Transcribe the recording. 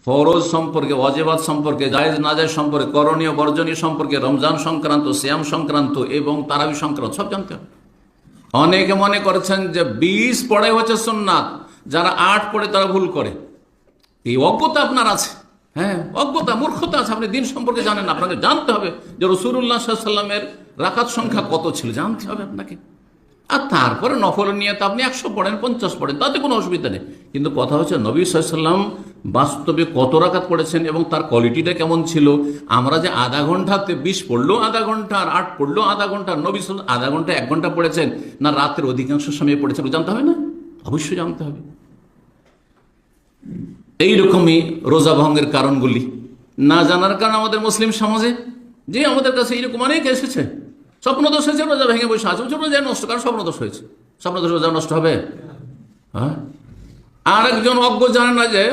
ফরজ সম্পর্কে, ওয়াজিবাত সম্পর্কে, জায়েজ নাজায়েজ সম্পর্কে, করণীয় বর্জনীয় সম্পর্কে, রমজান সংক্রান্ত, সিয়াম সংক্রান্ত এবং তারাবি সংক্রান্ত সব জানতে হবে। অনেকে মনে করছেন যে 20 পড়ে হচ্ছে সুন্নাত, যারা 8 পড়ে তারা ভুল করে। এই অজ্ঞতা আপনার আছে, হ্যাঁ, অজ্ঞতা, মূর্খতা আছে। আপনি দিন সম্পর্কে জানেন না। আপনাকে জানতে হবে যে রাসূলুল্লাহ সাল্লাল্লাহু আলাইহি ওয়াসাল্লামের রাকাত সংখ্যা কত ছিল, জানতে হবে আপনাকে। আর তারপরে নফল নিয়ত আপনি 100 পড়েন, 50 পড়েন, তাতে কোনো অসুবিধা নেই। কিন্তু কথা হচ্ছে নবী সাল্লাল্লাহু আলাইহি ওয়াসাল্লাম বাস্তবে কত রাকাত পড়েছেন এবং তার কোয়ালিটিটা কেমন ছিল। আমরা যে আধা ঘন্টাতে 20 পড়লো আধা ঘন্টা, আর 8 পড়লো আধা ঘন্টা, নবী সাল্লাল্লাহু আধা ঘন্টা 1 ঘন্টা পড়েছেন না রাতের অধিকাংশ সময় পড়েছেন, জানতে হবে না? অবশ্যই জানতে হবে। এইরকমই রোজা ভঙ্গের কারণগুলি না জানার কারণে আমাদের মুসলিম সমাজে যে আমাদের কাছে এইরকম অনেক এসেছে, স্বপ্নদোষ হয়েছে, রোজা ভেঙে বসে আছে, রোজা নষ্ট, কারণ স্বপ্নদোষ হয়েছে। স্বপ্নদোষ রোজা নষ্ট হবে? হ্যাঁ। আর একজন অজ্ঞ জানে না যে